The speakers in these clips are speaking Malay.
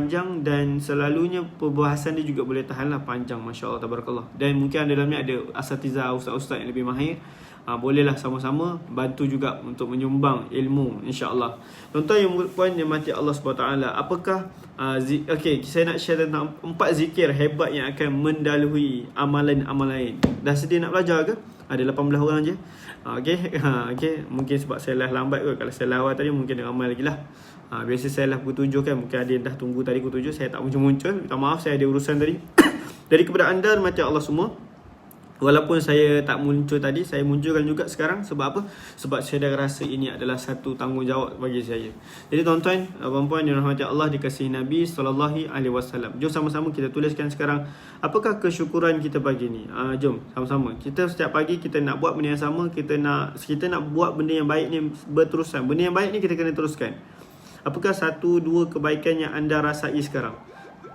panjang dan selalunya perbahasan dia juga boleh tahanlah panjang, masya-Allah tabarakallah. Dan mungkin dalamnya ada asatiza, ustaz-ustaz yang lebih mahir. Bolehlah sama-sama bantu juga untuk menyumbang ilmu, insya-Allah. Tuan-tuan yang puan yang mati Allah SWT, apakah okey, saya nak share tentang 4 zikir hebat yang akan mendahului amalan-amalan lain. Dah sedia nak belajar ke? Ada 18 orang je. Okey, mungkin sebab saya lambat kot. Kalau saya awal tadi mungkin ramai lagi lah. Biasa saya pukul 7 kan, mungkin ada yang dah tunggu tadi pukul 7, saya tak muncul-muncul. Minta maaf, saya ada urusan tadi. Jadi kepada anda mati Allah semua, walaupun saya tak muncul tadi, saya munculkan juga sekarang. Sebab apa? Sebab saya dah rasa ini adalah satu tanggungjawab bagi saya. Jadi tuan-tuan, puan-puan yang rahmati Allah, dikasihi Nabi SAW, jom sama-sama kita tuliskan sekarang, apakah kesyukuran kita pagi ni? Jom sama-sama. Kita setiap pagi kita nak buat benda yang sama, kita nak buat benda yang baik ni berterusan. Benda yang baik ni kita kena teruskan. Apakah 1-2 kebaikan yang anda rasai sekarang?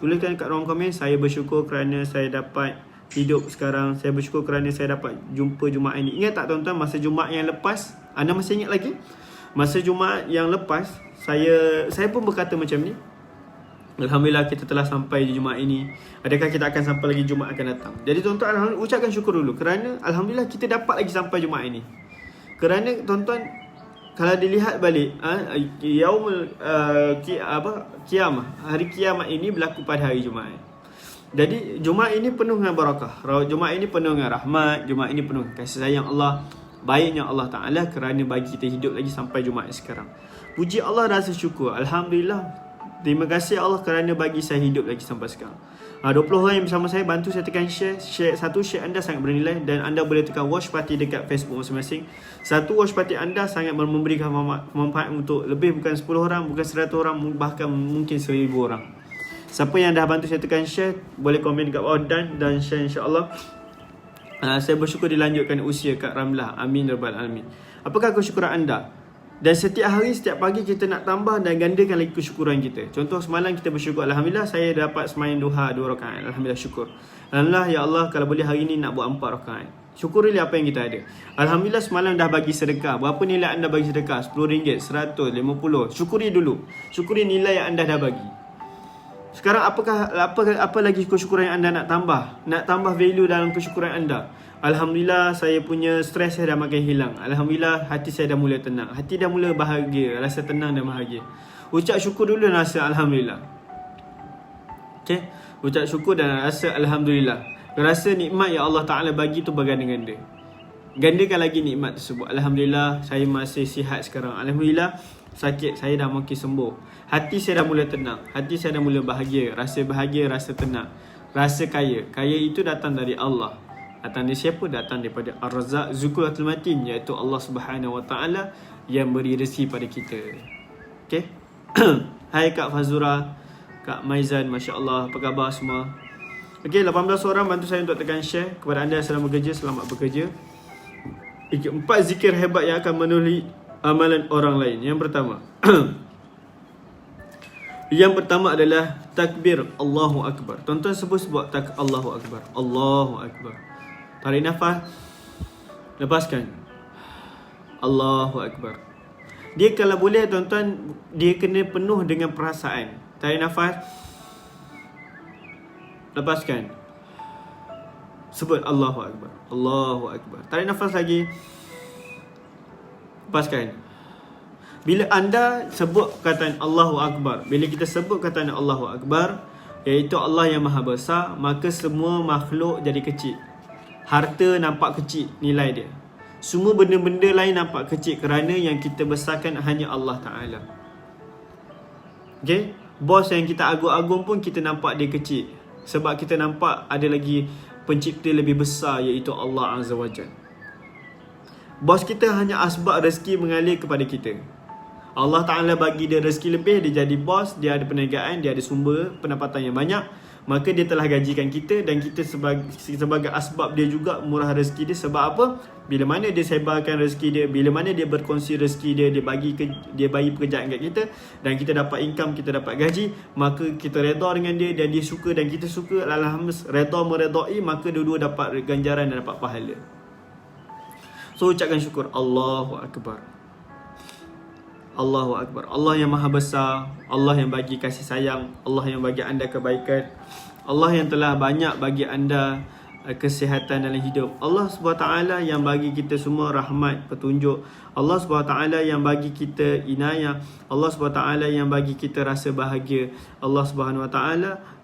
Tuliskan kat ruang komen. Saya bersyukur kerana saya dapat hidup sekarang. Saya bersyukur kerana saya dapat jumpa Jumaat ini. Ingat tak tuan-tuan, masa Jumaat yang lepas, anda masih ingat lagi? Masa Jumaat yang lepas, saya pun berkata macam ni. Alhamdulillah kita telah sampai di Jumaat ini. Adakah kita akan sampai lagi Jumaat akan datang? Jadi tuan-tuan, alhamdulillah, ucapkan syukur dulu kerana alhamdulillah kita dapat lagi sampai Jumaat ini. Kerana tuan-tuan, kalau dilihat balik, yaumul kiamah, hari kiamat ini berlaku pada hari Jumaat. Jadi Jumaat ini penuh dengan barakah, Jumaat ini penuh dengan rahmat, Jumaat ini penuh kasih sayang Allah, baiknya Allah Ta'ala kerana bagi kita hidup lagi sampai Jumaat sekarang. Puji Allah, rasa syukur, alhamdulillah. Terima kasih Allah kerana bagi saya hidup lagi sampai sekarang. 20 orang yang bersama saya, bantu saya tekan share. Satu share anda sangat bernilai, dan anda boleh tekan watch party dekat Facebook masing-masing. Satu watch party anda sangat memberikan manfaat untuk lebih, bukan 10 orang, bukan 100 orang, bahkan mungkin 1000 orang. Siapa yang dah bantu saya tekan share, boleh komen dekat bawah dan share, insya-Allah. Saya bersyukur dilanjutkan usia Kak Ramlah. Amin rabbal alamin. Apakah kesyukuran anda? Dan setiap hari, setiap pagi kita nak tambah dan gandakan lagi kesyukuran kita. Contoh semalam kita bersyukur, alhamdulillah saya dapat sembahyang duha 2 rakaat. Alhamdulillah, syukur. Alhamdulillah ya Allah, kalau boleh hari ni nak buat 4 rakaat. Syukurilah apa yang kita ada. Alhamdulillah semalam dah bagi sedekah. Berapa nilai anda bagi sedekah? RM10, 100, 50. Syukuri dulu. Syukuri nilai yang anda dah bagi. Sekarang apa lagi kesyukuran yang anda nak tambah? Nak tambah value dalam kesyukuran anda. Alhamdulillah saya punya stres saya dah makin hilang. Alhamdulillah hati saya dah mula tenang. Hati dah mula bahagia, rasa tenang dan bahagia. Ucap syukur dulu dan rasa alhamdulillah. Okey, ucap syukur dan rasa alhamdulillah. Rasa nikmat yang Allah Ta'ala bagi tu berganda-ganda. Gandakan lagi nikmat tersebut. Alhamdulillah saya masih sihat sekarang. Alhamdulillah sakit saya dah makin sembuh. Hati saya dah mula tenang. Hati saya dah mula bahagia. Rasa bahagia, rasa tenang. Rasa kaya. Kaya itu datang dari Allah. Datang dari siapa? Datang daripada Ar-Razzaq Dzul Matin, iaitu Allah Subhanahu Wa Taala yang beri rezeki pada kita. Okey. Hai Kak Fazura, Kak Maizan, masya-Allah, apa khabar semua? Okey, 18 orang bantu saya untuk tekan share. Kepada anda yang sedang bekerja, selamat bekerja. 4 zikir hebat yang akan menulis amalan orang lain. Yang pertama yang pertama adalah takbir Allahu Akbar. Tuan-tuan sebut Allahu Akbar. Allahu Akbar. Tarik nafas, lepaskan. Allahu Akbar. Dia kalau boleh tuan-tuan, dia kena penuh dengan perasaan. Tarik nafas, lepaskan. Sebut Allahu Akbar. Allahu Akbar. Tarik nafas lagi, lepaskan. Bila anda sebut kataan Allahu Akbar, bila kita sebut kataan Allahu Akbar, iaitu Allah yang Maha Besar, maka semua makhluk jadi kecil. Harta nampak kecil nilai dia. Semua benda-benda lain nampak kecil kerana yang kita besarkan hanya Allah Ta'ala. Okay? Bos yang kita agung-agung pun kita nampak dia kecil. Sebab kita nampak ada lagi pencipta lebih besar, iaitu Allah Azza wa Jalla. Bos kita hanya asbab rezeki mengalir kepada kita. Allah Ta'ala bagi dia rezeki lebih, dia jadi bos, dia ada perniagaan, dia ada sumber pendapatan yang banyak. Maka dia telah gajikan kita, dan kita sebagai asbab dia juga murah rezeki dia. Sebab apa? Bila mana dia sebarkan rezeki dia, bila mana dia berkongsi rezeki dia, dia bagi pekerjaan kat kita, dan kita dapat income, kita dapat gaji, maka kita redha dengan dia, dan dia suka dan kita suka. Alhamdulillah, redha meredai, maka dua-dua dapat ganjaran dan dapat pahala. So ucapkan syukur. Allahu Akbar. Allahu Akbar. Allah yang maha besar, Allah yang bagi kasih sayang, Allah yang bagi anda kebaikan, Allah yang telah banyak bagi anda kesihatan dalam hidup. Allah SWT yang bagi kita semua rahmat, petunjuk. Allah SWT yang bagi kita inayah. Allah SWT yang bagi kita rasa bahagia. Allah SWT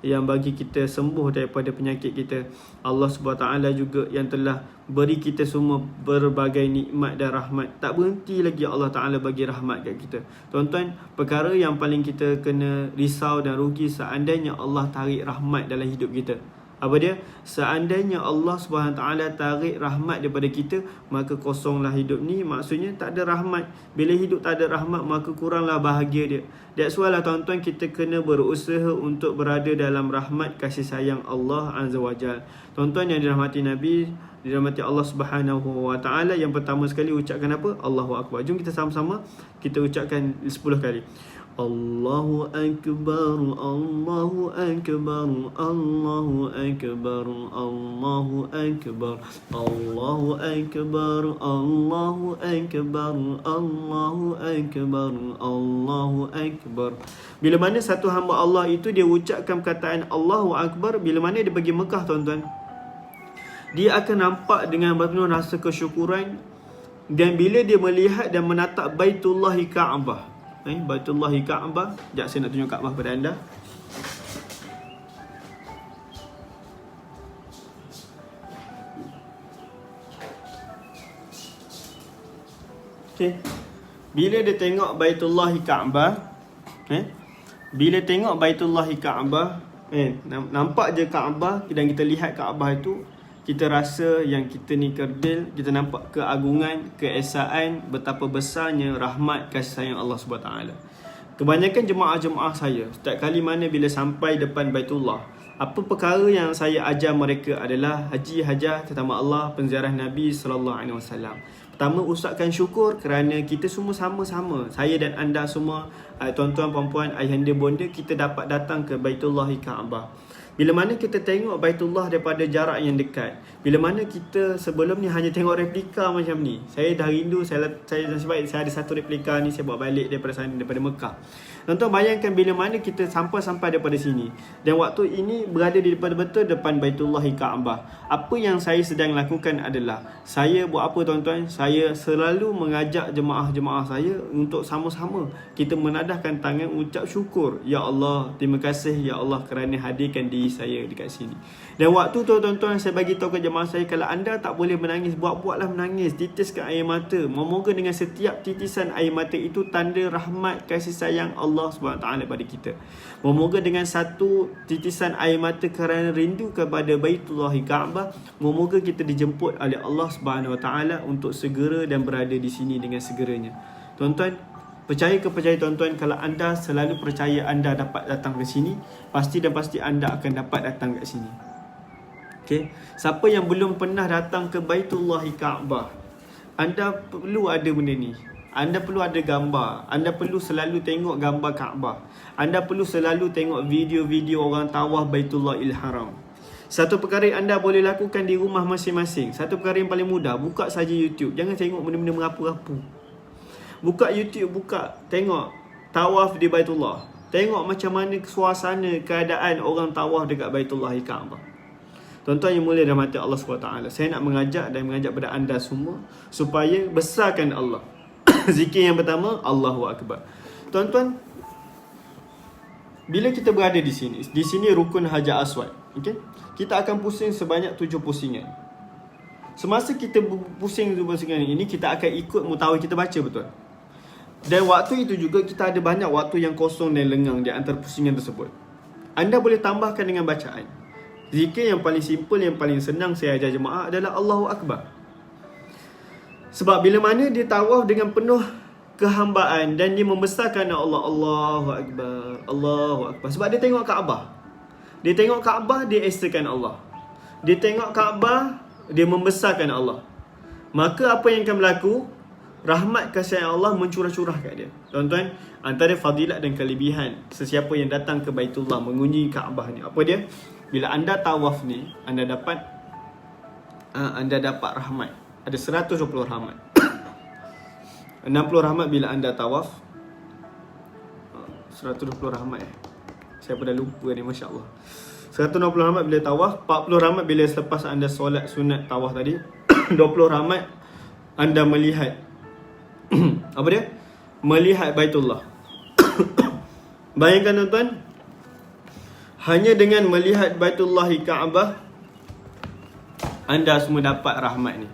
yang bagi kita sembuh daripada penyakit kita. Allah SWT juga yang telah beri kita semua berbagai nikmat dan rahmat. Tak berhenti lagi Allah Ta'ala bagi rahmat kat kita. Tuan-tuan, perkara yang paling kita kena risau dan rugi seandainya Allah tarik rahmat dalam hidup kita. Apa dia? Seandainya Allah SWT tarik rahmat daripada kita, maka kosonglah hidup ni. Maksudnya tak ada rahmat. Bila hidup tak ada rahmat, maka kuranglah bahagia dia. That's why lah tuan-tuan, kita kena berusaha untuk berada dalam rahmat kasih sayang Allah Azza wa Jal. Tuan-tuan yang dirahmati Nabi, dirahmati Allah Subhanahu wa taala, yang pertama sekali ucapkan apa? Allahu Akbar. Jom kita sama-sama kita ucapkan 10 kali. Allahu Akbar, Allahu Akbar, Allahu Akbar, Allahu Akbar, Allahu Akbar, Allahu Akbar, Allahu Akbar, Allahu Akbar. Bila mana satu hamba Allah itu dia ucapkan perkataan Allahu Akbar, bila mana dia pergi Mekah tuan-tuan, dia akan nampak dengan penuh rasa kesyukuran. Dan bila dia melihat dan menatap Baitullahi Ka'bah, Baitullahi Ka'bah, sekejap saya nak tunjuk Ka'bah pada anda. Okay. Bila dia tengok Baitullahi Ka'bah, bila tengok Baitullahi Ka'bah, nampak je Ka'bah, dan kita lihat Ka'bah itu, kita rasa yang kita ni kerdil, kita nampak keagungan, keesaan, betapa besarnya rahmat kasih sayang Allah SWT. Kebanyakan jemaah-jemaah saya, setiap kali mana bila sampai depan Baitullah, apa perkara yang saya ajar mereka adalah haji, hajah, terutama Allah, penziarah Nabi SAW. Pertama, ucapkan syukur kerana kita semua sama-sama, saya dan anda semua, tuan-tuan, puan-puan, ayahanda, bonda, kita dapat datang ke Baitullahi Ka'bah. Bila mana kita tengok Baitullah daripada jarak yang dekat, bila mana kita sebelum ni hanya tengok replika macam ni, saya dah rindu, saya sebab saya ada satu replika ni, saya bawa balik daripada sana, daripada Mekah. Tuan-tuan bayangkan bila mana kita sampai daripada sini, dan waktu ini berada di betul-betul depan Baitullahi Ka'bah. Apa yang saya sedang lakukan adalah, saya buat apa tuan-tuan? Saya selalu mengajak jemaah-jemaah saya untuk sama-sama kita menadahkan tangan ucap syukur. Ya Allah, terima kasih ya Allah kerana hadirkan diri saya dekat sini. Dan waktu tu tuan-tuan, saya bagi tahu ke jemaah saya, kalau anda tak boleh menangis, buat-buatlah menangis, titiskan air mata. Moga dengan setiap titisan air mata itu tanda rahmat kasih sayang Allah SWT pada kita. Moga dengan satu titisan air mata kerana rindu kepada Baitullahi Ka'bah, moga kita dijemput oleh Allah SWT untuk segera dan berada di sini dengan segeranya. Tuan-tuan, percaya tuan-tuan, kalau anda selalu percaya anda dapat datang ke sini, pasti anda akan dapat datang ke sini. Okay? Siapa yang belum pernah datang ke Baitullahi Ka'bah, anda perlu ada benda ni. Anda perlu ada gambar. Anda perlu selalu tengok gambar Ka'bah. Anda perlu selalu tengok video-video orang tawaf Baitullahil Haram. Satu perkara yang anda boleh lakukan di rumah masing-masing, satu perkara yang paling mudah, buka saja YouTube. Jangan tengok benda-benda merapu-rapu. Buka YouTube, tengok tawaf di Baitullah. Tengok macam mana suasana, keadaan orang tawaf dekat Baitullahi Ka'bah. Tuan-tuan yang mulia dan mati Allah SWT, saya nak mengajak pada anda semua supaya besarkan Allah. Zikir yang pertama, Allahu Akbar. Tuan-tuan, bila kita berada di sini rukun Hajar Aswad, okay? Kita akan pusing sebanyak 7 pusingan. Semasa kita pusing 7 pusingan ini, kita akan ikut mutawif kita baca betul. Dan waktu itu juga kita ada banyak waktu yang kosong dan lengang di antara pusingan tersebut. Anda boleh tambahkan dengan bacaan. Zikir yang paling simple, yang paling senang saya ajar jemaah adalah Allahu Akbar. Sebab bila mana dia tawaf dengan penuh kehambaan dan dia membesarkan Allah, Allahu Akbar, Allahu Akbar. Sebab dia tengok Kaabah. Dia tengok Kaabah, dia esakan Allah. Dia tengok Kaabah, dia membesarkan Allah. Maka apa yang akan berlaku? Rahmat kasih Allah mencurah-curah kat dia. Tuan-tuan, antara fadilat dan kelebihan sesiapa yang datang ke Baitullah mengunjungi Kaabah ni, apa dia? Bila anda tawaf ni, anda dapat rahmat. Ada 120 rahmat. 60 rahmat bila anda tawaf, 120 rahmat Saya pun dah lupa ni, Masya Allah. 120 rahmat bila tawaf, 40 rahmat bila selepas anda solat sunat tawaf tadi, 20 rahmat anda melihat apa dia? Melihat Baitullah. Bayangkan tuan-tuan, hanya dengan melihat Baitullahi Kaabah, anda semua dapat rahmat ni.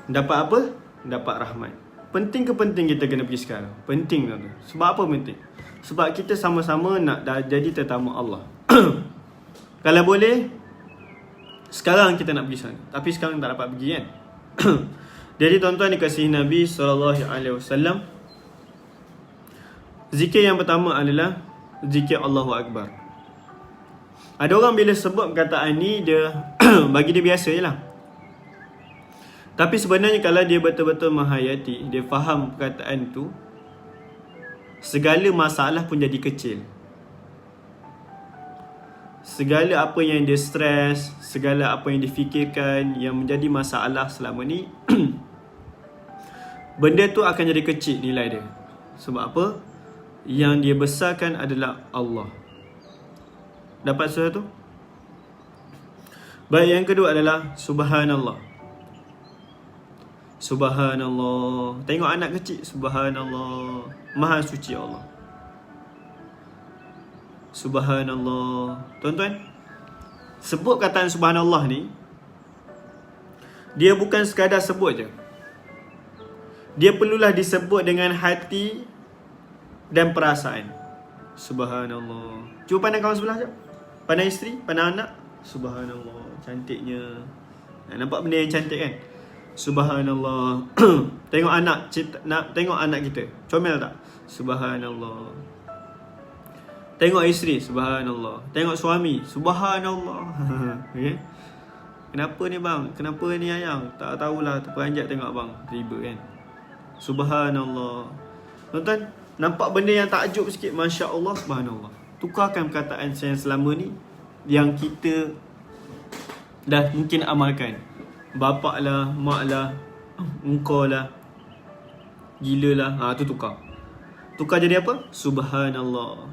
Dapat apa? Dapat rahmat. Penting ke penting kita kena pergi sekarang? Penting tuan-tuan. Sebab apa penting? Sebab kita sama-sama nak jadi tetamu Allah. Kalau boleh, sekarang kita nak pergi sana. Tapi sekarang tak dapat pergi kan? Jadi tuan-tuan dikasihi Nabi SAW, zikir yang pertama adalah zikir Allahu Akbar. Ada orang bila sebut perkataan ni, dia bagi dia biasa je lah. Tapi sebenarnya kalau dia betul-betul menghayati, dia faham perkataan tu, segala masalah pun jadi kecil. Segala apa yang dia stres, segala apa yang difikirkan yang menjadi masalah selama ni, benda tu akan jadi kecil nilai dia. Sebab apa? Yang dia besarkan adalah Allah. Dapat surah tu? Baik, yang kedua adalah Subhanallah. Subhanallah. Tengok anak kecil, Subhanallah. Maha suci Allah. Subhanallah. Tuan-tuan, sebut kataan Subhanallah ni, dia bukan sekadar sebut je. Dia perlulah disebut dengan hati dan perasaan. Subhanallah. Cuba pandang kawan sebelah sekejap. Pandang isteri, pandang anak. Subhanallah, cantiknya. Nampak benda yang cantik kan? Subhanallah. Tengok anak, tengok anak kita, comel tak? Subhanallah. Tengok isteri, subhanallah. Tengok suami, subhanallah. Okay? Kenapa ni bang? Kenapa ni ayang? Tak tahulah, terperanjat tengok abang. Riba kan? Subhanallah. Tuan-tuan, nampak benda yang takjub sikit, Masya Allah, subhanallah. Tukarkan perkataan yang selama ni, yang kita dah mungkin amalkan. Bapak lah, mak lah, engkau lah, gila lah. Tu tukar. Tukar jadi apa? Subhanallah.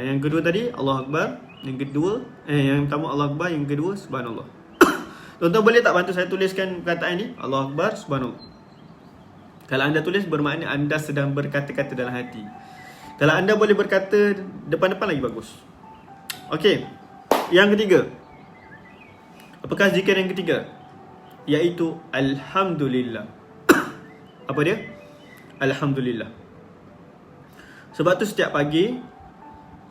Yang kedua tadi Allah Akbar. Yang kedua yang pertama Allah Akbar. Yang kedua Subhanallah. Tuan-tuan boleh tak bantu saya tuliskan perkataan ni? Allah Akbar, Subhanallah. Kalau anda tulis, bermakna anda sedang berkata-kata dalam hati. Kalau anda boleh berkata depan-depan, lagi bagus. Okey. Yang ketiga, apakah zikir yang ketiga? Iaitu Alhamdulillah. Apa dia? Alhamdulillah. Sebab tu setiap pagi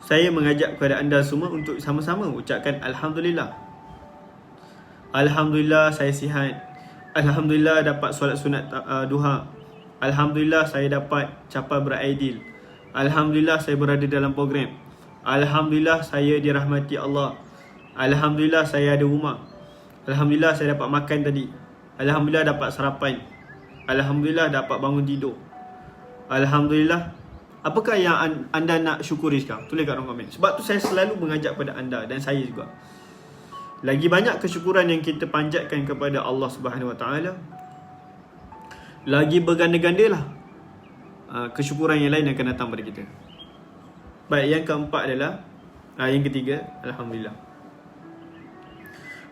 saya mengajak kepada anda semua untuk sama-sama ucapkan Alhamdulillah. Alhamdulillah saya sihat. Alhamdulillah dapat solat sunat duha. Alhamdulillah saya dapat capai beraidil. Alhamdulillah saya berada dalam program. Alhamdulillah saya dirahmati Allah. Alhamdulillah saya ada rumah. Alhamdulillah saya dapat makan tadi. Alhamdulillah dapat sarapan. Alhamdulillah dapat bangun tidur. Alhamdulillah. Apakah yang anda nak syukuri sekarang? Tulis kat ruang komen. Sebab tu saya selalu mengajak pada anda dan saya juga. Lagi banyak kesyukuran yang kita panjatkan kepada Allah Subhanahu Wa Taala, lagi berganda-gandalah kesyukuran yang lain yang akan datang pada kita. Baik, yang keempat adalah yang ketiga, Alhamdulillah.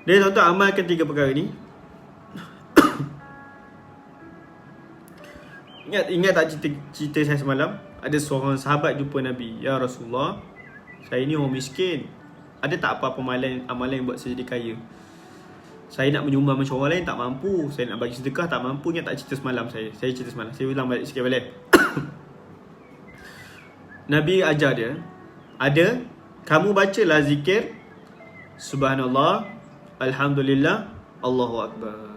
Jadi tuan-tuan, amalkan tiga perkara ni. Ingat tak cerita saya semalam? Ada seorang sahabat jumpa Nabi. Ya Rasulullah, saya ni orang miskin. Ada tak apa-apa amalan yang buat saya jadi kaya? Saya nak menyumbang macam orang lain, tak mampu. Saya nak bagi sedekah, tak mampu. Ingat tak cerita semalam saya? Saya cerita semalam. Saya ulang balik sikit balik. Nabi ajar dia, ada, kamu bacalah zikir Subhanallah, Alhamdulillah, Allahu Akbar.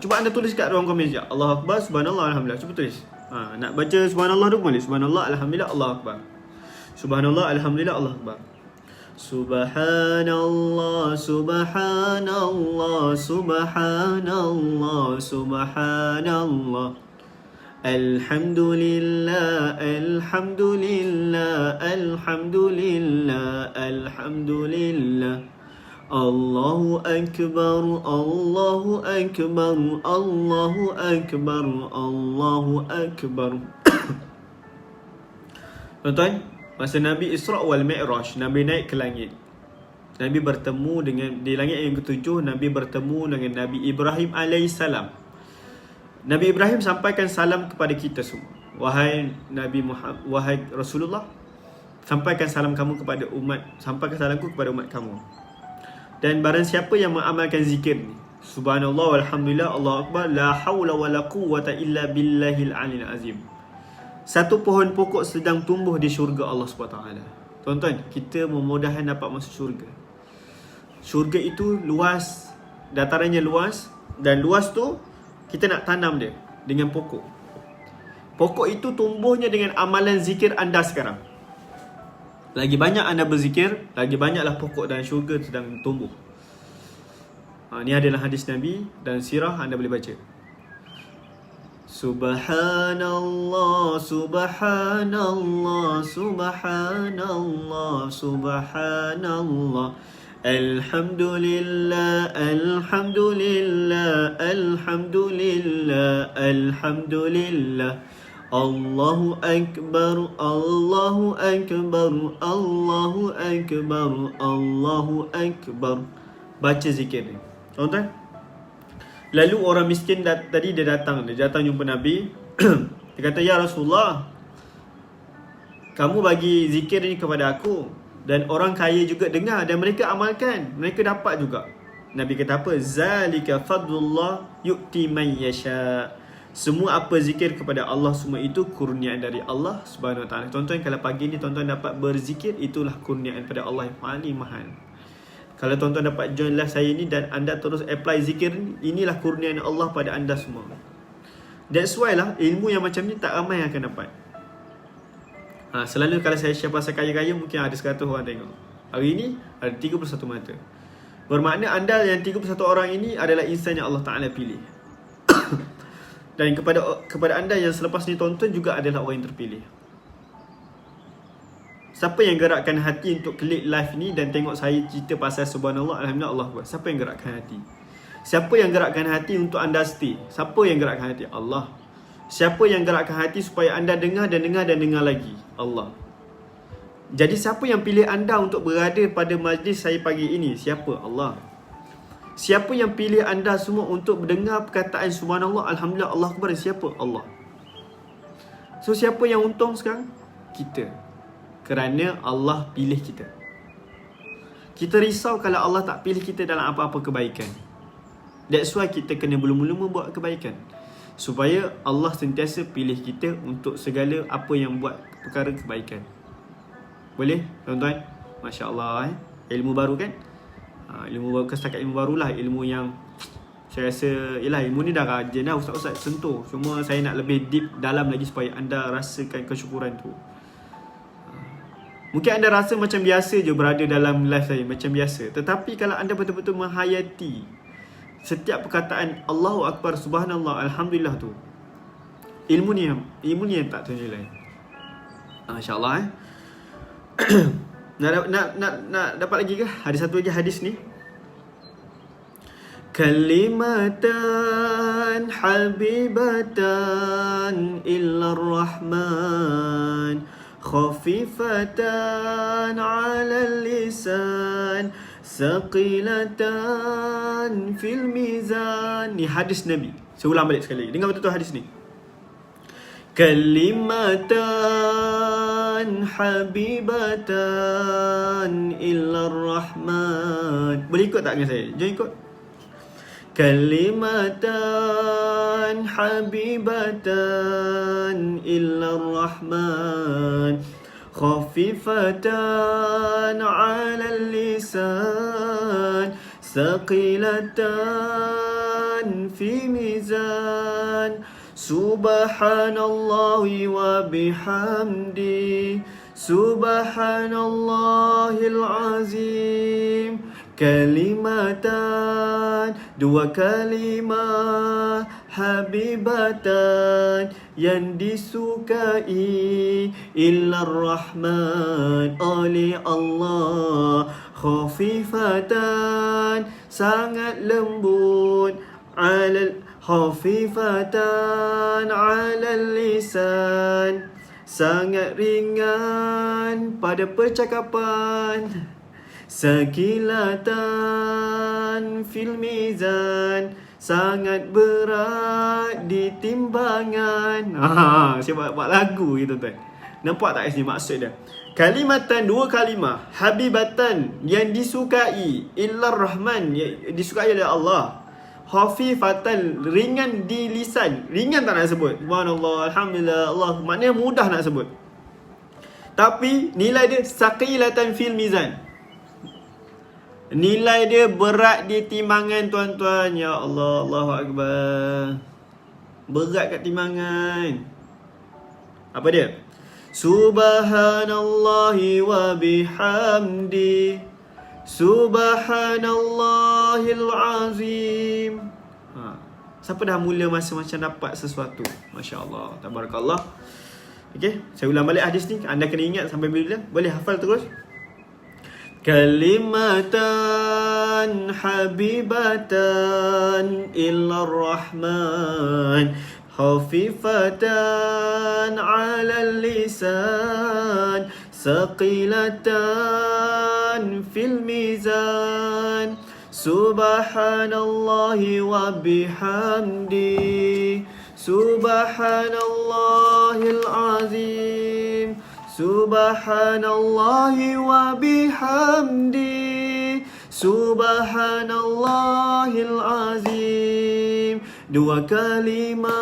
Cuba anda tulis kat ruang komen sekejap. Allahu Akbar, Subhanallah, Alhamdulillah. Cuba tulis. Nak baca Subhanallah tu boleh. Subhanallah, Alhamdulillah, Allahu Akbar. Subhanallah, Alhamdulillah, Allahu Akbar. Subhanallah, Subhanallah, Subhanallah, Subhanallah. Alhamdulillah, Alhamdulillah, Alhamdulillah, Alhamdulillah. Allahu Akbar, Allahu Akbar, Allahu Akbar, Allahu Akbar. Tuan-tuan, masa Nabi Isra' wal Mi'raj, Nabi naik ke langit. Nabi bertemu dengan, di langit yang ketujuh, Nabi bertemu dengan Nabi Ibrahim alaihissalam. Nabi Ibrahim sampaikan salam kepada kita semua. Wahai Nabi Muhammad, wahai Rasulullah, sampaikan salam kamu kepada umat, sampaikan salamku kepada umat kamu. Dan barang siapa yang mengamalkan zikir ni, subhanallah walhamdulillah, Allahu akbar, la hawla wala quwwata illa billahil aliyil azim. Satu pohon pokok sedang tumbuh di syurga Allah SWT. Tuan-tuan, kita memudahan dapat masuk syurga. Syurga itu luas, datarannya luas, dan luas tu kita nak tanam dia dengan pokok. Pokok itu tumbuhnya dengan amalan zikir anda sekarang. Lagi banyak anda berzikir, lagi banyaklah pokok dan syurga sedang tumbuh. Ini adalah hadis Nabi dan sirah, anda boleh baca. Subhanallah, subhanallah, subhanallah, subhanallah. Alhamdulillah, alhamdulillah, alhamdulillah, alhamdulillah. Allahu Akbar, Allahu Akbar, Allahu Akbar, Allahu Akbar. Baca zikir ni, tuan-tuan. Lalu orang miskin tadi dia datang jumpa Nabi. Dia kata, ya Rasulullah, kamu bagi zikir ni kepada aku, dan orang kaya juga dengar dan mereka amalkan, mereka dapat juga. Nabi kata apa? Zalika fadlullah yu'ti man yasha. Semua apa zikir kepada Allah, semua itu kurniaan dari Allah Subhanahu Wa Taala. Tuan-tuan, kalau pagi ni tuan-tuan dapat berzikir, itulah kurniaan pada Allah yang paling mahal. Kalau tuan-tuan dapat join live saya ni dan anda terus apply zikir ni, inilah kurniaan Allah pada anda semua. That's why lah ilmu yang macam ni tak ramai yang akan dapat. Selalu kalau saya share pasal kaya-kaya, mungkin ada 100 orang tengok. Hari ni ada 31 mata. Bermakna anda yang 31 orang ini adalah insan yang Allah Ta'ala pilih. Dan kepada anda yang selepas ni tonton juga adalah orang yang terpilih. Siapa yang gerakkan hati untuk klik live ni dan tengok saya cerita pasal subhanallah, alhamdulillah, Allah Akbar? Siapa yang gerakkan hati? Siapa yang gerakkan hati untuk anda stay? Siapa yang gerakkan hati? Allah. Siapa yang gerakkan hati supaya anda dengar dan dengar dan dengar lagi? Allah. Jadi siapa yang pilih anda untuk berada pada majlis saya pagi ini? Siapa? Allah. Siapa yang pilih anda semua untuk mendengar perkataan subhanallah, alhamdulillah, Allah Akbar? Siapa? Allah. So siapa yang untung sekarang? Kita. Kerana Allah pilih kita. Kita risau kalau Allah tak pilih kita dalam apa-apa kebaikan. That's why kita kena belum-belum buat kebaikan, supaya Allah sentiasa pilih kita untuk segala apa yang buat perkara kebaikan. Boleh tuan-tuan? Masya Allah, ilmu baru kan? Ilmu baru, setakat ilmu barulah, ilmu yang saya rasa, yelah, ilmu ni dah rajin dah ustaz-ustaz sentuh. Cuma saya nak lebih deep dalam lagi supaya anda rasakan kesyukuran tu. Mungkin anda rasa macam biasa je berada dalam live saya, macam biasa. Tetapi kalau anda betul-betul menghayati setiap perkataan Allahu Akbar, subhanallah, alhamdulillah tu, ilmu ni yang tak ternilai. InsyaAllah nak dapat lagi ke? Ada satu lagi hadis ni. Kalimatan habibatan illa rahman, khafifatan ala lisan, saqilatan fil mizan. Ni hadis Nabi. Saya ulang balik sekali. Dengar betul-betul hadis ni. Kalimatan habibatan illa rahman. Boleh ikut tak dengan saya? Jom ikut. Kalimatan habibatan illa rahman, khafifatan ala lisan, saqilatan fi mizan. Subhanallahi wa bihamdi, subhanallahil azim. Kalimatan, dua kalimah, habibatan, yang disukai illa rahman, oleh Allah, khafifatan, sangat lembut, khafifatan 'alal lisan, sangat ringan pada percakapan, sakilatan fil mizan, sangat berat di timbangan. Saya buat lagu gitu tuan. Nampak tak sini maksud dia? Kalimatan, dua kalimah, habibatan, yang disukai, illar rahman, yang disukai oleh Allah. Khafifatan, ringan di lisan. Ringan tak nak sebut. Subhanallah, alhamdulillah, Allah, maknanya mudah nak sebut. Tapi nilai dia saqilatan fil mizan. Nilai dia berat di timbangan tuan-tuan. Ya Allah, Allahu Akbar. Berat kat timbangan. Apa dia? Subhanallahi wa bihamdi, Subhanallahil azim. Siapa dah mula masa macam dapat sesuatu? Masya Allah, tabarakallah. Okey, saya ulang balik hadis ni. Anda kena ingat sampai bila? Boleh hafal terus? Kalimatan habibatan illa rahman, khafifatan 'alal lisan, saqilatan fil mizan, subhanallahi wa bihamdi, subhanallahil azim, subhanallahi wa bihamdi, subhanallahil azim. Dua kalimah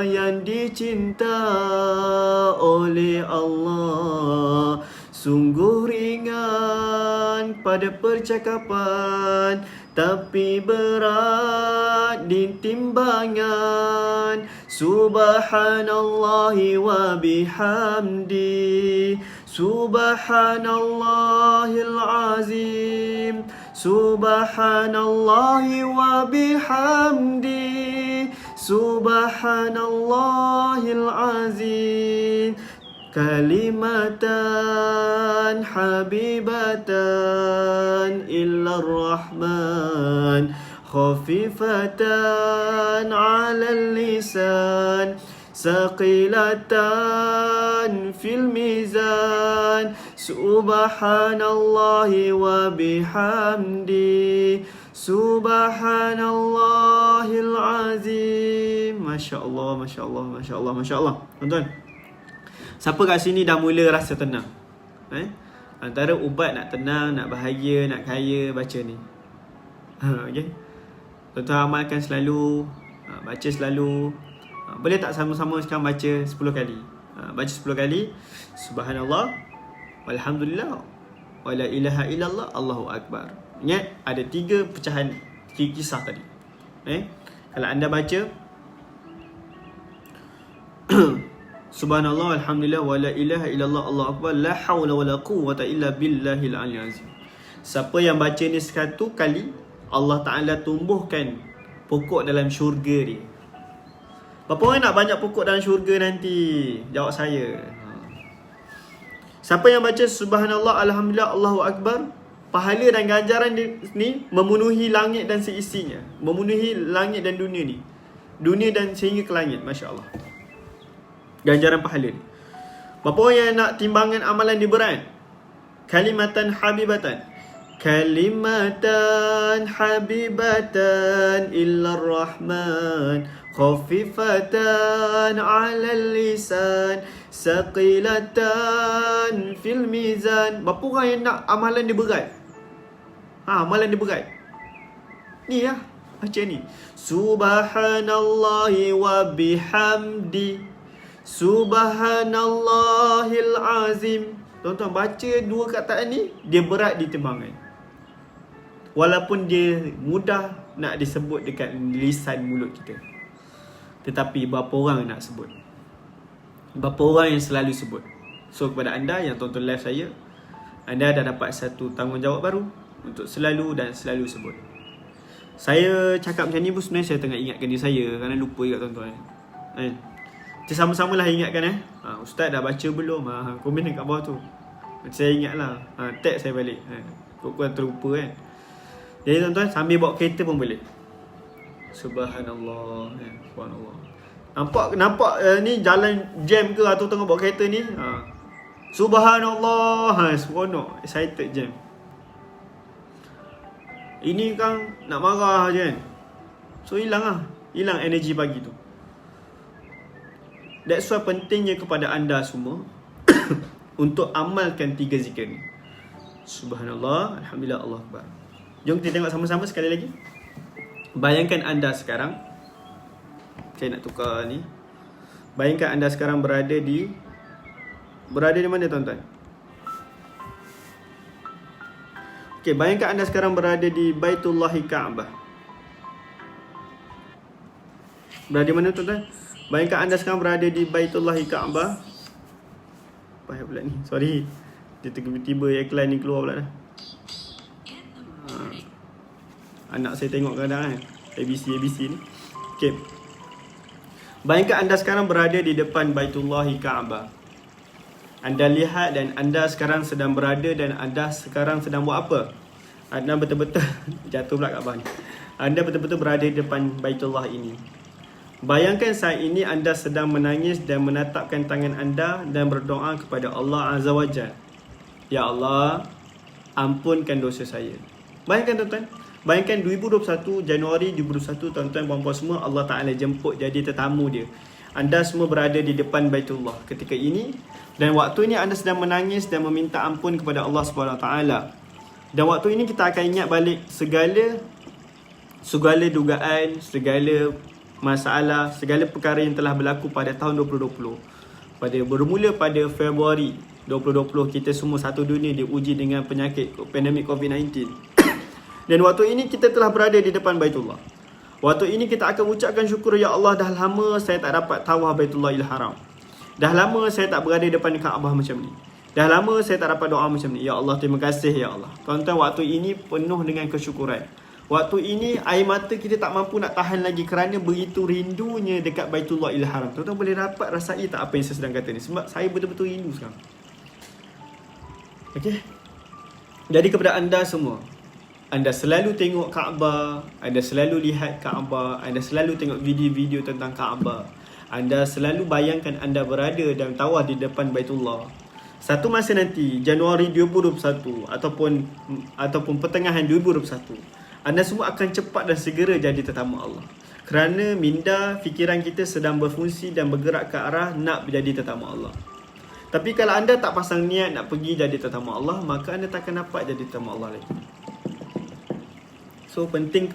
yang dicinta oleh Allah, sungguh ringan pada percakapan, tapi berat di timbangan. Subhanallahi wa bihamdi, subhanallahil azim, subhanallahi wa bihamdi, subhanallahil azim. Kalimatan habibatan illa rahman, khafifatan 'alal lisan, saqilatan fil mizan, subhanallahi wa bihamdi, subhanallahil azim. Masya Allah, Masya Allah, Masya Allah, Masya Allah. Tuan-tuan, siapa kat sini dah mula rasa tenang? Antara ubat nak tenang, nak bahagia, nak kaya, baca ni. Okay? Tuan-tuan amalkan selalu, baca selalu. Boleh tak sama-sama sekarang baca 10 kali? Baca 10 kali. Subhanallah, walhamdulillah, wala ilaha illallah, Allahu Akbar. Ingat, ada 3 pecahan kisah tadi. Kalau anda baca Subhanallah, alhamdulillah, wala ilaha illallah, Allahu Akbar, la hawla wala quwwata illa billahil aliyyil azim. Siapa yang baca ni 100 kali, Allah Ta'ala tumbuhkan pokok dalam syurga dia. Berapa orang nak banyak pokok dalam syurga nanti? Jawab saya. Siapa yang baca Subhanallah, alhamdulillah, Allahu Akbar, pahala dan ganjaran ni memenuhi langit dan seisinya, memenuhi langit dan dunia ni, dunia dan sehingga ke langit. Masya Allah, ganjaran pahala ni. Berapa orang yang nak timbangan amalan dia berat? Kalimatan habibatan, kalimatan habibatan illa rahman, khafifatan 'alal lisan, saqilatan fil mizan. Berapa orang yang nak amalan dia berat? Amalan dia berat. Ni lah, baca ni. Subhanallahi wa bihamdi, subhanallahil azim. Tuan-tuan, baca 2 kataan ni, dia berat di timbangan. Walaupun dia mudah nak disebut dekat lisan mulut kita, tetapi berapa orang nak sebut? Berapa orang yang selalu sebut? So kepada anda yang tonton live saya, anda dah dapat satu tanggungjawab baru untuk selalu dan selalu sebut. Saya cakap macam ni pun sebenarnya saya tengah ingatkan diri saya, kerana lupa juga tuan-tuan. Kita sama-sama lah ingatkan. Ustaz dah baca belum? Komen dekat bawah tu. Saya ingat lah, tag saya balik. Kau terlupa kan. Jadi tuan-tuan, sambil bawa kereta pun boleh. Subhanallah, subhanallah. Nampak ni jalan jam ke atau tengah bawa kereta ni? Subhanallah, seronok, excited jam. Ini kan nak marah je kan. So hilang energi pagi tu. That's why pentingnya kepada anda semua untuk amalkan 3 zikir ni. Subhanallah, Alhamdulillah, Allah Akbar. Jom kita tengok sama-sama sekali lagi. Bayangkan anda sekarang, saya nak tukar ni. Bayangkan anda sekarang berada di mana tuan-tuan? Okey, bayangkan anda sekarang berada di Baitullahi Kaabah. Berada di mana tuan-tuan? Bayangkan anda sekarang berada di Baitullahi Kaabah. Payah pula ni, sorry. Dia tiba-tiba iklan ni keluar pula dah. Anak saya tengok kadang-kadang kan, ABC ni. Okey. Bayangkan anda sekarang berada di depan Baitullahi Kaabah. Anda lihat dan anda sekarang sedang berada dan anda sekarang sedang buat apa? Anda betul-betul jatuh pula Kaabah ni. Anda betul-betul berada di depan Baitullah ini. Bayangkan saat ini anda sedang menangis dan menatapkan tangan anda dan berdoa kepada Allah Azza wa Jalla. Ya Allah, ampunkan dosa saya. Bayangkan tuan-tuan, bayangkan 2021, Januari 2021, tuan-tuan puan-puan semua, Allah Ta'ala jemput jadi tetamu dia. Anda semua berada di depan Baitullah ketika ini, dan waktu ini anda sedang menangis dan meminta ampun kepada Allah SWT. Dan waktu ini kita akan ingat balik segala dugaan, segala masalah, segala perkara yang telah berlaku pada tahun 2020. Bermula pada Februari 2020, kita semua satu dunia diuji dengan penyakit pandemik COVID-19. Dan waktu ini kita telah berada di depan Baitullah. Waktu ini kita akan ucapkan syukur, ya Allah, dah lama saya tak dapat tawaf Baitullahil Haram. Dah lama saya tak berada depan Kaabah macam ni. Dah lama saya tak dapat doa macam ni. Ya Allah, terima kasih ya Allah. Tuan-tuan, waktu ini penuh dengan kesyukuran. Waktu ini air mata kita tak mampu nak tahan lagi kerana begitu rindunya dekat Baitullahil Haram. Tuan-tuan boleh dapat rasai tak apa yang saya sedang kata ni? Sebab saya betul-betul rindu sekarang. Okey. Jadi kepada anda semua, anda selalu tengok Kaabah, anda selalu lihat Kaabah, anda selalu tengok video-video tentang Kaabah. Anda selalu bayangkan anda berada dan tawaf di depan Baitullah. Satu masa nanti, Januari 2021 ataupun pertengahan 2021, anda semua akan cepat dan segera jadi tetamu Allah. Kerana minda fikiran kita sedang berfungsi dan bergerak ke arah nak menjadi tetamu Allah. Tapi kalau anda tak pasang niat nak pergi jadi tetamu Allah, maka anda tak akan dapat jadi tetamu Allah lagi. So penting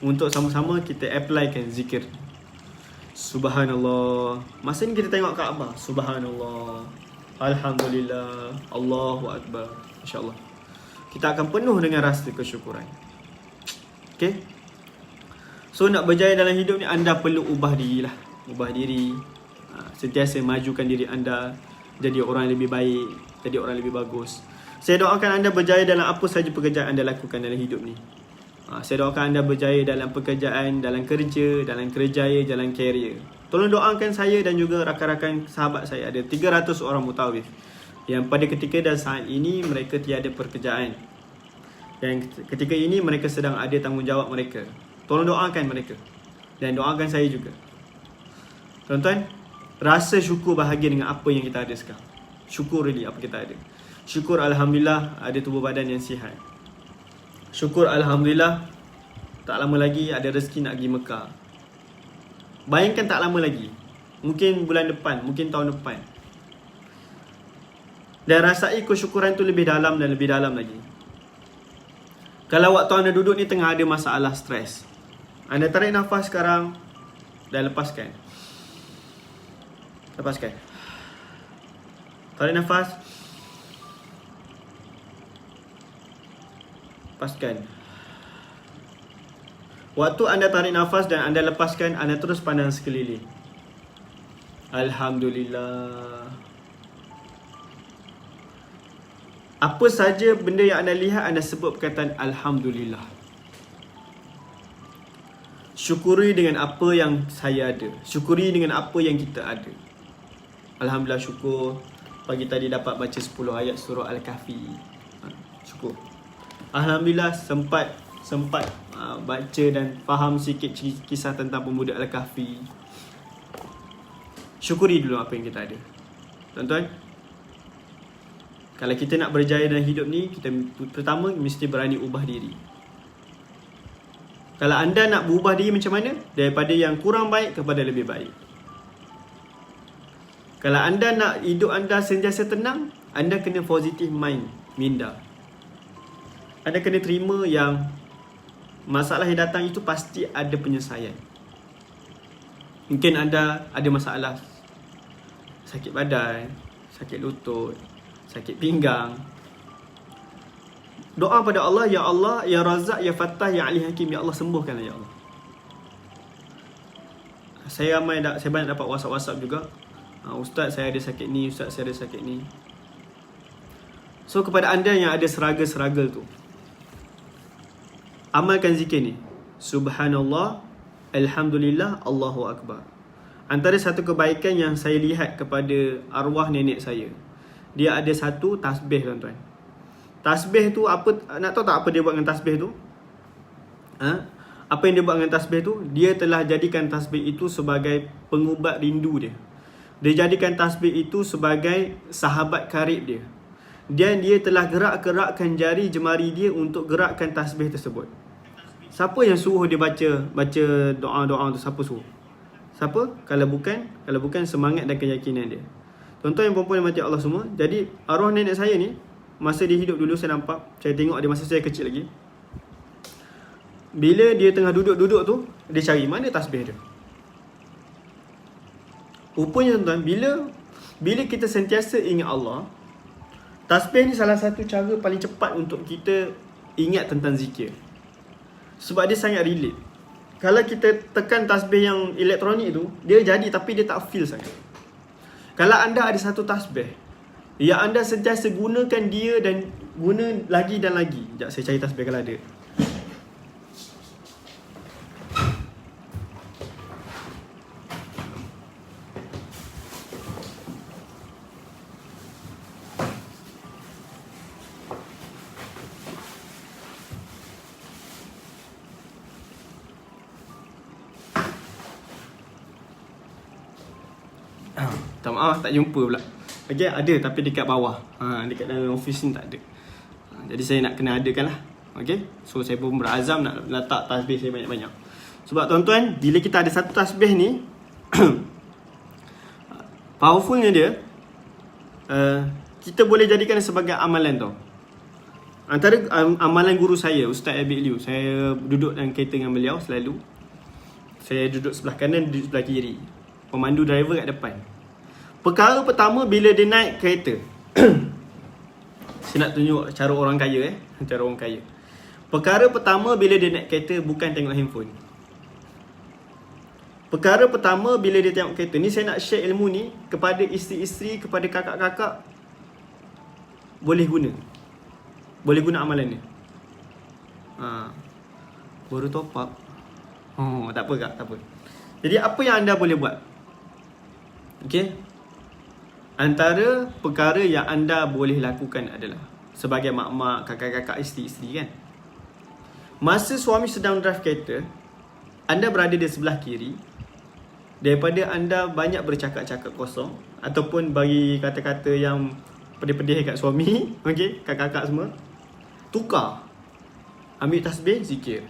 untuk sama-sama kita applykan zikir. Subhanallah. Masa ni kita tengok Kaabah. Subhanallah, Alhamdulillah, Allahu Akbar. InsyaAllah kita akan penuh dengan rasa kesyukuran. Okay. So nak berjaya dalam hidup ni, anda perlu ubah diri lah. Ubah diri, sentiasa majukan diri anda, jadi orang yang lebih baik, jadi orang yang lebih bagus. Saya doakan anda berjaya dalam apa sahaja pekerjaan anda lakukan dalam hidup ni. Saya doakan anda berjaya dalam pekerjaan, dalam kerja, dalam kerjaya, dalam karier. Tolong doakan saya dan juga rakan-rakan sahabat saya. Ada 300 orang mutawif yang pada ketika dan saat ini mereka tiada pekerjaan. Dan ketika ini mereka sedang ada tanggungjawab mereka. Tolong doakan mereka. Dan doakan saya juga. Tuan-tuan, rasa syukur bahagia dengan apa yang kita ada sekarang. Syukur really apa kita ada. Syukur Alhamdulillah ada tubuh badan yang sihat. Syukur Alhamdulillah tak lama lagi ada rezeki nak pergi Mekah. Bayangkan tak lama lagi, mungkin bulan depan, mungkin tahun depan. Dan rasai kesyukuran tu lebih dalam dan lebih dalam lagi. Kalau waktu anda duduk ni tengah ada masalah stres, anda tarik nafas sekarang dan lepaskan. Lepaskan. Tarik nafas, lepaskan. Waktu anda tarik nafas dan anda lepaskan, anda terus pandang sekeliling. Alhamdulillah. Apa saja benda yang anda lihat, anda sebut perkataan Alhamdulillah. Syukuri dengan apa yang saya ada. Syukuri dengan apa yang kita ada. Alhamdulillah, syukur. pagi tadi dapat baca 10 ayat surah Al-Kahfi. Syukur. Alhamdulillah sempat baca dan faham sikit kisah tentang pemuda Al-Kahfi. Syukuri dulu apa yang kita ada. Tuan-tuan, kalau kita nak berjaya dalam hidup ni, kita pertama mesti berani ubah diri. Kalau anda nak berubah diri macam mana? Daripada yang kurang baik kepada lebih baik. Kalau anda nak hidup anda sentiasa tenang, anda kena positive mind, minda. Anda kena terima yang masalah yang datang itu pasti ada penyelesaian. Mungkin anda ada masalah sakit badan, sakit lutut, sakit pinggang. Doa pada Allah, Ya Allah, Ya Razak, Ya Fattah, Ya Ali Hakim, Ya Allah sembuhkanlah Ya Allah. Saya banyak dapat WhatsApp juga. Ustaz saya ada sakit ni, Ustaz saya ada sakit ni. So kepada anda yang ada struggle tu, amalkan zikir ni. Subhanallah, Alhamdulillah, Allahu Akbar. Antara satu kebaikan yang saya lihat kepada arwah nenek saya, dia ada satu tasbih, tuan-tuan. Tasbih tu apa, nak tahu tak apa dia buat dengan tasbih tu? Apa yang dia buat dengan tasbih tu? Dia telah jadikan tasbih itu sebagai pengubat rindu dia. Dia jadikan tasbih itu sebagai sahabat karib dia. Dan dia telah gerakkan jari jemari dia untuk gerakkan tasbih tersebut. Siapa yang suruh dia baca doa-doa tu? Siapa suruh? Siapa? Kalau bukan semangat dan keyakinan dia. Tuan-tuan yang perempuan yang mati Allah semua. Jadi arwah nenek saya ni, masa dia hidup dulu saya nampak, saya tengok dia masa saya kecil lagi. Bila dia tengah duduk-duduk tu, dia cari mana tasbih dia. Rupanya tuan-tuan, bila kita sentiasa ingat Allah, tasbih ni salah satu cara paling cepat untuk kita ingat tentang zikir. Sebab dia sangat relate. Kalau kita tekan tasbih yang elektronik tu, dia jadi tapi dia tak feel sangat. Kalau anda ada satu tasbih yang anda sentiasa gunakan dia dan guna lagi dan lagi. Sekejap saya cari tasbih kalau ada. Tak maaf, tak jumpa pula. Okay, ada tapi dekat bawah. Dekat dalam office ni tak ada. Jadi saya nak kena adakan lah. Okay, so saya pun berazam nak letak tasbih saya banyak-banyak. Sebab tuan-tuan, bila kita ada satu tasbih ni, powerfulnya dia, kita boleh jadikan sebagai amalan tau. Antara amalan guru saya, Ustaz Abid Liu, saya duduk dalam kereta dengan beliau selalu. Saya duduk sebelah kanan, duduk sebelah kiri. Pemandu driver kat depan. Perkara pertama bila dia naik kereta, saya nak tunjuk cara orang kaya cara orang kaya. Perkara pertama bila dia naik kereta bukan tengok handphone. Perkara pertama bila dia tengok kereta ni, saya nak share ilmu ni kepada isteri-isteri, kepada kakak-kakak. Boleh guna amalan ni. Baru top up. Tak apa kak, tak apa. Jadi apa yang anda boleh buat? Okay, antara perkara yang anda boleh lakukan adalah, sebagai mak-mak, kakak-kakak, isteri-isteri kan, masa suami sedang drive kereta, anda berada di sebelah kiri. Daripada anda banyak bercakap-cakap kosong ataupun bagi kata-kata yang pedih-pedih kat suami, okay, kakak-kakak semua, tukar, ambil tasbih, zikir.